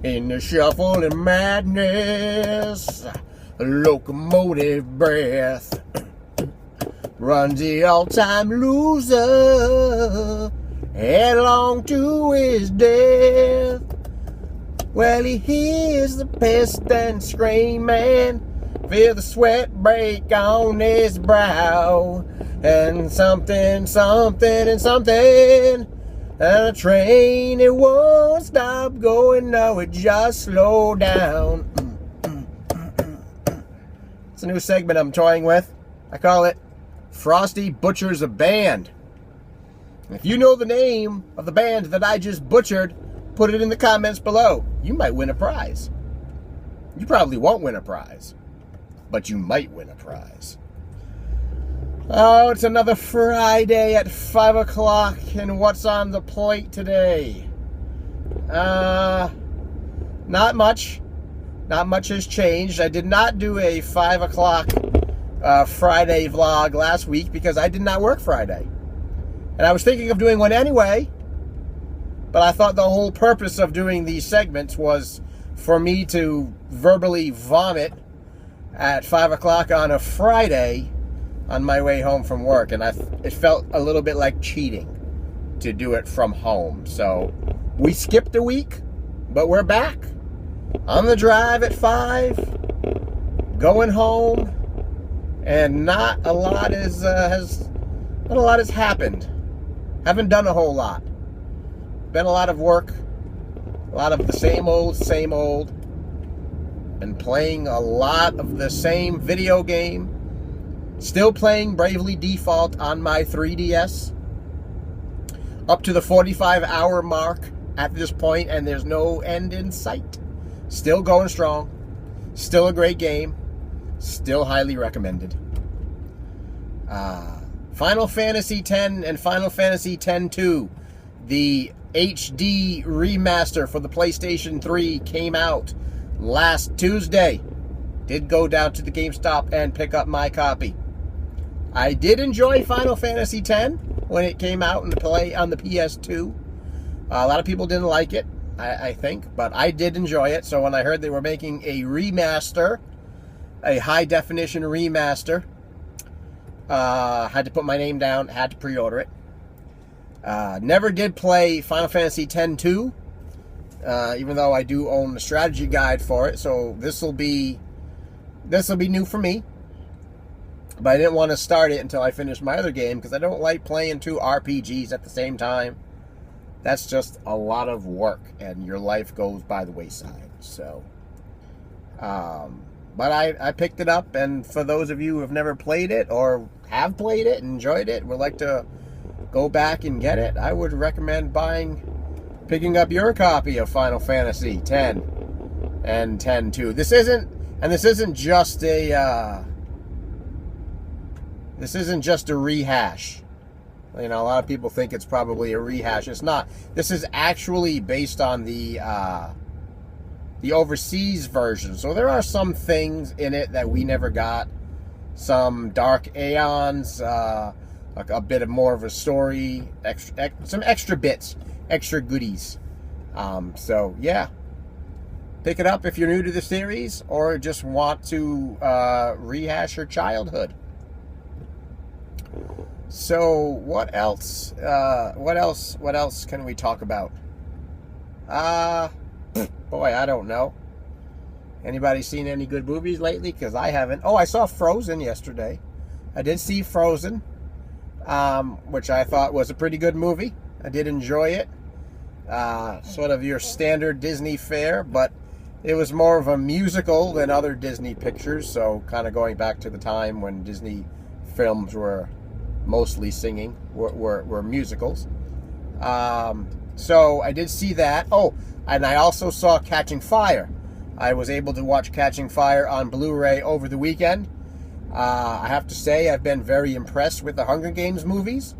In the shuffle and madness, locomotive breath, runs the all-time loser headlong to his death. Well, he hears the pest and screaming, feel the sweat break on his brow, and something, and a train, it won't stop going, no, it just slowed down. It's a new segment I'm toying with. I call it Frosty Butchers a Band. If you know the name of the band that I just butchered, put it in the comments below. You might win a prize. You probably won't win a prize, but you might win a prize. Oh, it's another Friday at 5 o'clock, and what's on the plate today? Not much. Not much has changed. I did not do a 5 o'clock Friday vlog last week because I did not work Friday. And I was thinking of doing one anyway, but I thought the whole purpose of doing these segments was for me to verbally vomit at 5 o'clock on a Friday on my way home from work, and it felt a little bit like cheating to do it from home. So we skipped a week, but we're back on the drive at 5, going home, and not a lot has happened. Haven't done a whole lot. Been a lot of work, a lot of the same old. Been playing a lot of the same video game. Still playing Bravely Default on my 3DS. Up to the 45-hour mark at this point, and there's no end in sight. Still going strong. Still a great game. Still highly recommended. Final Fantasy X and Final Fantasy X-2, the HD remaster for the PlayStation 3 came out last Tuesday. Did go down to the GameStop and pick up my copy. I did enjoy Final Fantasy X when it came out and play on the PS2. A lot of people didn't like it, I think, but I did enjoy it. So when I heard they were making a remaster, a high-definition remaster, had to put my name down, had to pre-order it. Never did play Final Fantasy X-2, even though I do own the strategy guide for it, so this will be new for me. But I didn't want to start it until I finished my other game, because I don't like playing 2 RPGs at the same time. That's just a lot of work, and your life goes by the wayside. So, but I picked it up, and for those of you who have never played it, or have played it and enjoyed it, would like to go back and get it, I would recommend picking up your copy of Final Fantasy X and X-2. This isn't just a rehash. You know, a lot of people think it's probably a rehash. It's not. This is actually based on the overseas version. So there are some things in it that we never got. Some dark aeons, like a bit of more of a story, some extra bits, extra goodies. So yeah, pick it up if you're new to the series or just want to rehash your childhood. So what else? What else can we talk about? Boy, I don't know. Anybody seen any good movies lately? Because I haven't. Oh, I saw Frozen yesterday. I did see Frozen, which I thought was a pretty good movie. I did enjoy it. Sort of your standard Disney fare, but it was more of a musical than other Disney pictures, so kind of going back to the time when Disney films were mostly singing, were musicals. So I did see that. Oh, and I also saw Catching Fire. I was able to watch Catching Fire on Blu-ray over the weekend. I have to say I've been very impressed with the Hunger Games movies.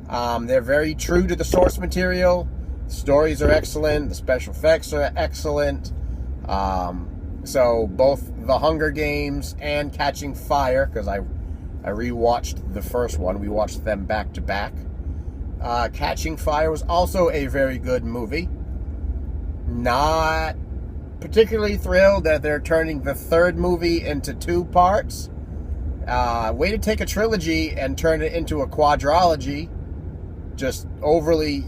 They're very true to the source material. The stories are excellent. The special effects are excellent. So both the Hunger Games and Catching Fire, because I rewatched the first one. We watched them back to back. Catching Fire was also a very good movie. Not particularly thrilled that they're turning the third movie into 2 parts. Way to take a trilogy and turn it into a quadrology. Just overly,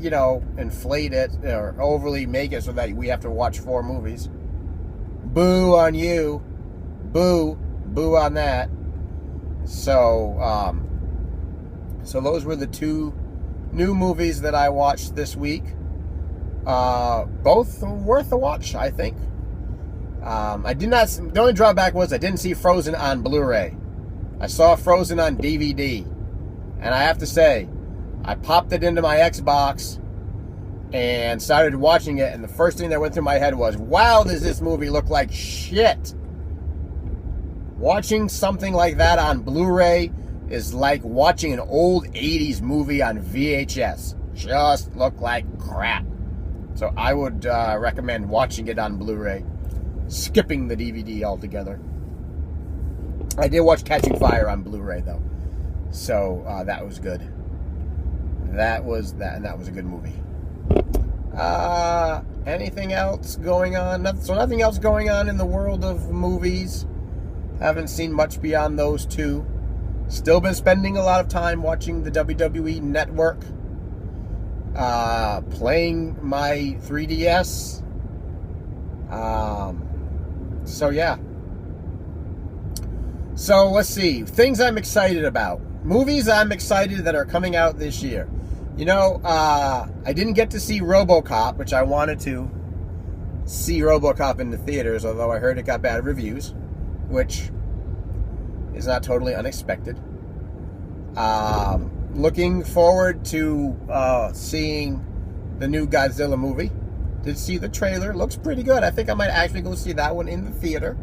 inflate it or overly make it so that we have to watch 4 movies. Boo on you. Boo on that. So, so those were the 2 new movies that I watched this week. Both worth a watch, I think. I did not. The only drawback was I didn't see Frozen on Blu-ray. I saw Frozen on DVD, and I have to say, I popped it into my Xbox and started watching it, and the first thing that went through my head was, "Wow, does this movie look like shit?" Watching something like that on Blu-ray is like watching an old 80s movie on VHS. Just look like crap. So I would recommend watching it on Blu-ray, skipping the DVD altogether. I did watch Catching Fire on Blu-ray though, so that was good. That was a good movie. Anything else going on? So nothing else going on in the world of movies. Haven't seen much beyond those 2. Still been spending a lot of time watching the WWE Network. Playing my 3DS. So yeah. So let's see. Things I'm excited about. Movies I'm excited that are coming out this year. I didn't get to see RoboCop, which I wanted to see RoboCop in the theaters, although I heard it got bad reviews, which is not totally unexpected. Looking forward to seeing the new Godzilla movie. Did see the trailer. Looks pretty good. I think I might actually go see that one in the theater.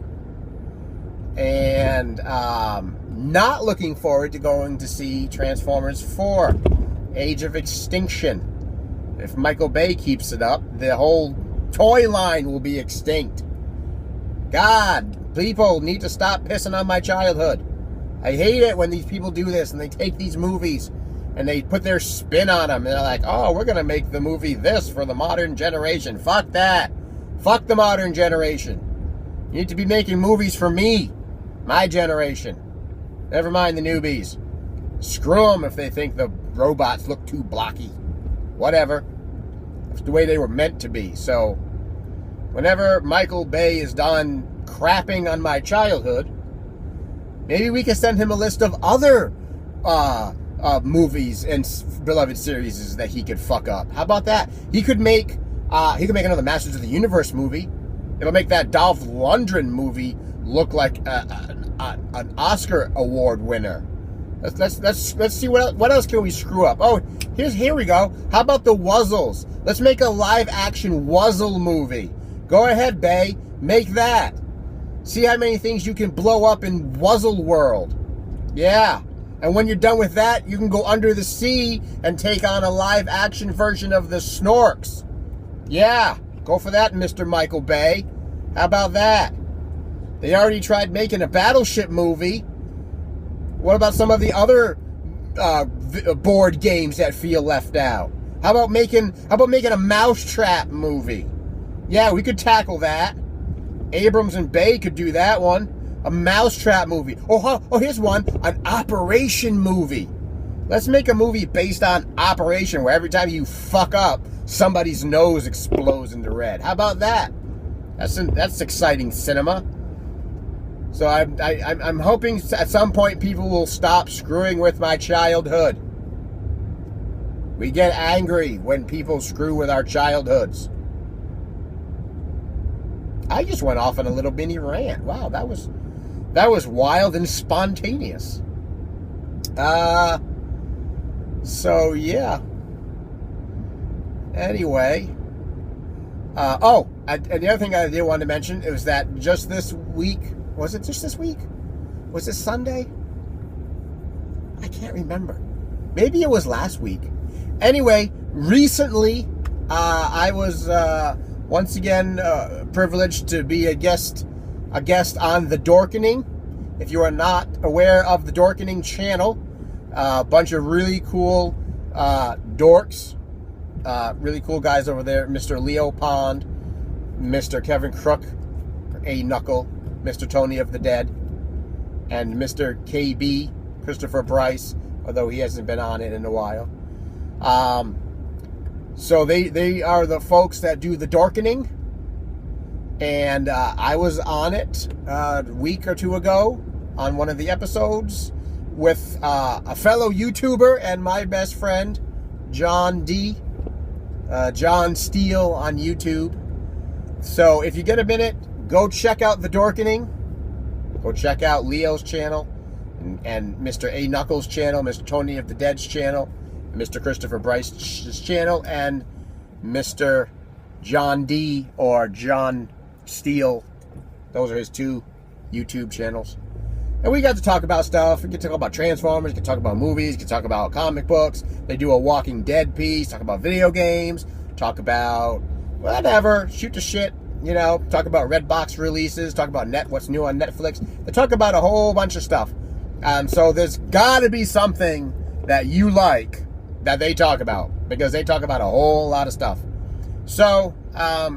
And not looking forward to going to see Transformers 4, Age of Extinction. If Michael Bay keeps it up, the whole toy line will be extinct. God, people need to stop pissing on my childhood. I hate it when these people do this and they take these movies and they put their spin on them. And they're like, oh, we're going to make the movie this for the modern generation. Fuck that. Fuck the modern generation. You need to be making movies for me, my generation. Never mind the newbies. Screw them if they think the robots look too blocky. Whatever. It's the way they were meant to be. So, whenever Michael Bay is done crapping on my childhood, maybe we can send him a list of other movies and beloved series that he could fuck up. How about that? He could make another Masters of the Universe movie. It'll make that Dolph Lundgren movie look like an Oscar award winner. Let's see what else can we screw up. Oh, here we go. How about the Wuzzles? Let's make a live action Wuzzle movie. Go ahead, Bay. Make that. See how many things you can blow up in Wuzzle World. Yeah. And when you're done with that, you can go under the sea and take on a live action version of the Snorks. Yeah. Go for that, Mr. Michael Bay. How about that? They already tried making a Battleship movie. What about some of the other board games that feel left out? How about making a Mousetrap movie? Yeah, we could tackle that. Abrams and Bay could do that one. A Mousetrap movie. Oh, here's one. An Operation movie. Let's make a movie based on Operation, where every time you fuck up, somebody's nose explodes into red. How about that? That's exciting cinema. So I'm hoping at some point people will stop screwing with my childhood. We get angry when people screw with our childhoods. I just went off on a little mini rant. Wow, that was wild and spontaneous. So yeah. Anyway. And the other thing I did want to mention is that just this week. Was it just this week? Was it Sunday? I can't remember. Maybe it was last week. Anyway, recently, I was once again privileged to be a guest on The Dorkening. If you are not aware of The Dorkening channel, a bunch of really cool dorks, really cool guys over there. Mr. Leo Pond Mr. Kevin Crook, A Knuckle, Mr. Tony of the Dead, and Mr. KB, Christopher Bryce, although he hasn't been on it in a while. So they are the folks that do the Dorkening, and I was on it a week or two ago on one of the episodes with a fellow YouTuber and my best friend, John D. John Steele on YouTube. So if you get a minute, go check out the Dorkening. Go check out Leo's channel and Mr. A Knuckles' channel, Mr. Tony of the Dead's channel, Mr. Christopher Bryce's channel, and Mr. John D. or John Steele. Those are his two YouTube channels. And we got to talk about stuff. We can talk about Transformers, we can talk about movies, we can talk about comic books. They do a Walking Dead piece, talk about video games, talk about whatever, shoot the shit, you know, talk about Redbox releases, talk about what's new on Netflix. They talk about a whole bunch of stuff. So there's got to be something that you like that they talk about, because they talk about a whole lot of stuff. So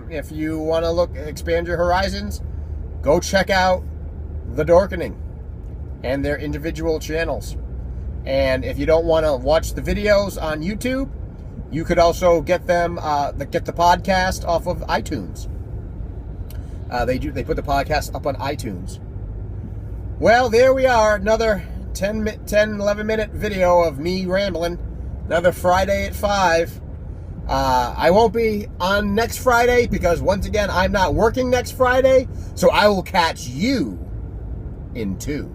if you want to expand your horizons, go check out the Dorkening and their individual channels. And if you don't want to watch the videos on YouTube, you could also get them get the podcast off of iTunes. They put the podcast up on iTunes. Well, there we are, another 11 minute video of me rambling. Another Friday at 5. I won't be on next Friday because, once again, I'm not working next Friday, so I will catch you in 2.